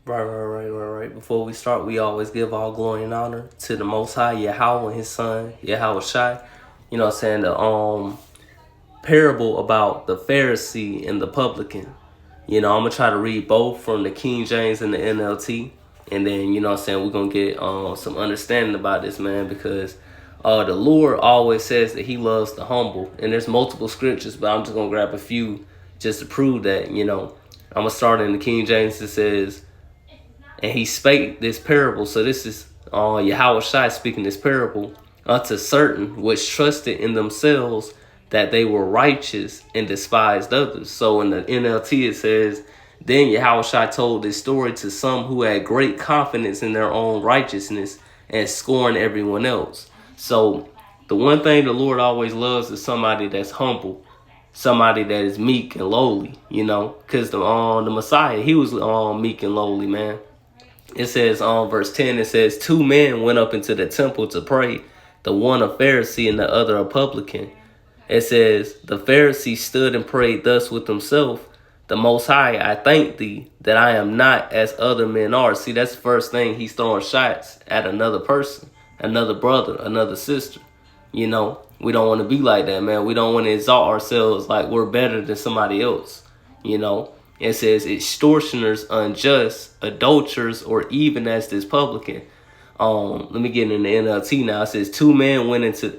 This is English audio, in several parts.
Right. Before we start, we always give all glory and honor to the Most High, Yahweh and His Son, Yahawashi. You know what I'm saying? The parable about the Pharisee and the Publican. You know, I'm gonna try to read both from the King James and the NLT, and then you know what I'm saying, we're gonna get some understanding about this, man, because the Lord always says that He loves the humble, and there's multiple scriptures, but I'm just gonna grab a few just to prove that. You know, I'm gonna start in the King James. It says, and He spake this parable. So this is Yahawashi speaking this parable unto certain which trusted in themselves that they were righteous and despised others. So in the NLT it says, then Yahawashi told this story to some who had great confidence in their own righteousness and scorned everyone else. So the one thing the Lord always loves is somebody that's humble, somebody that is meek and lowly, you know, because the Messiah, He was meek and lowly, man. It says verse 10, it says, two men went up into the temple to pray, the one a Pharisee and the other a publican. It says, the Pharisee stood and prayed thus with himself, the Most High, I thank thee that I am not as other men are. See, that's the first thing. He's throwing shots at another person, another brother, another sister. You know, we don't want to be like that, man. We don't want to exalt ourselves like we're better than somebody else. You know, it says extortioners, unjust, adulterers, or even as this publican. Let me get in the NLT now. It says two men went to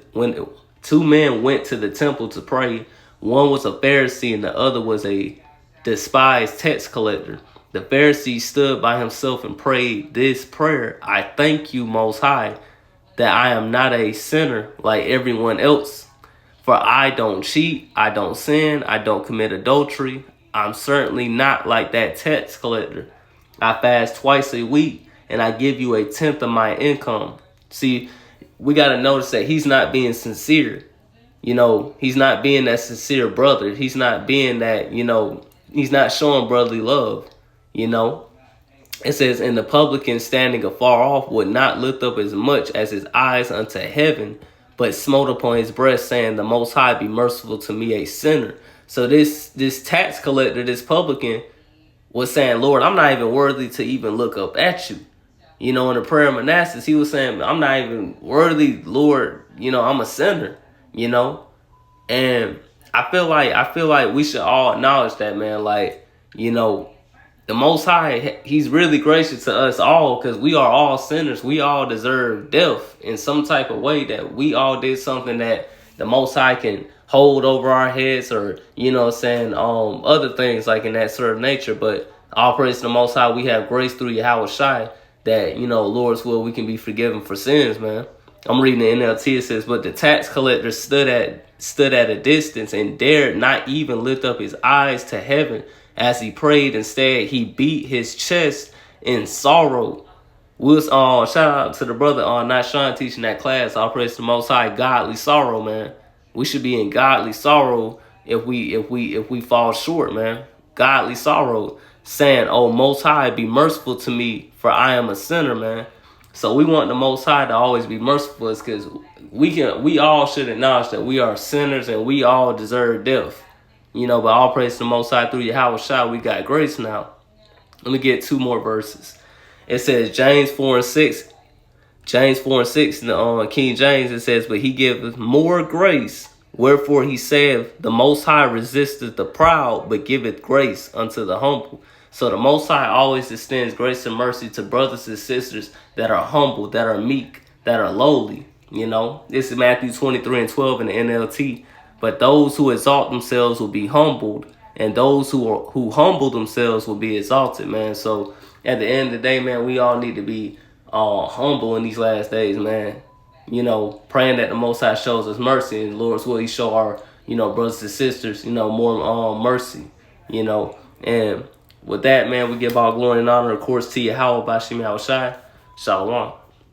the temple to pray. One was a Pharisee and the other was a despised tax collector. The Pharisee stood by himself and prayed this prayer: I thank you, Most High, that I am not a sinner like everyone else. For I don't cheat, I don't sin, I don't commit adultery. I'm certainly not like that tax collector. I fast twice a week and I give you a tenth of my income. See, we got to notice that he's not being sincere. You know, he's not being that sincere brother. He's not being that, you know, he's not showing brotherly love, you know. It says, and the publican standing afar off would not lift up as much as his eyes unto heaven, but smote upon his breast, saying, the Most High be merciful to me, a sinner. So this tax collector, this publican, was saying, Lord, I'm not even worthy to even look up at you. You know, in the prayer of Manasseh, he was saying, I'm not even worthy, Lord. You know, I'm a sinner, you know. And I feel like we should all acknowledge that, man. Like, you know, the Most High, He's really gracious to us all, because we are all sinners. We all deserve death in some type of way, that we all did something that the Most High can hold over our heads, or, you know what I'm saying, other things like in that sort of nature. But all praise to the Most High, we have grace through Yahawashi, that, you know, Lord's will, we can be forgiven for sins, man. I'm reading the NLT. It says, but the tax collector stood at a distance and dared not even lift up his eyes to heaven as he prayed. Instead, he beat his chest in sorrow. We was shout out to the brother not Sean teaching that class. All praise to the Most High, godly sorrow, man. We should be in godly sorrow if we fall short, man. Godly sorrow, saying, oh, Most High, be merciful to me, for I am a sinner, man. So we want the Most High to always be merciful, because we all should acknowledge that we are sinners and we all deserve death. You know, but all praise to the Most High, through Yahawashi, we got grace now. Let me get two more verses. It says James 4 and 6. James 4 and 6 in the King James, it says, but he giveth more grace. Wherefore he saith, the Most High resisteth the proud, but giveth grace unto the humble. So the Most High always extends grace and mercy to brothers and sisters that are humble, that are meek, that are lowly. You know, this is Matthew 23 and 12 in the NLT. But those who exalt themselves will be humbled, and those who humble themselves will be exalted, man. So at the end of the day, man, we all need to be humble in these last days, man. You know, praying that the Most High shows us mercy, and Lord's will, He show our, you know, brothers and sisters, you know, more mercy, you know. And with that, man, we give all glory and honor, of course, to Yahawashi, Shalom.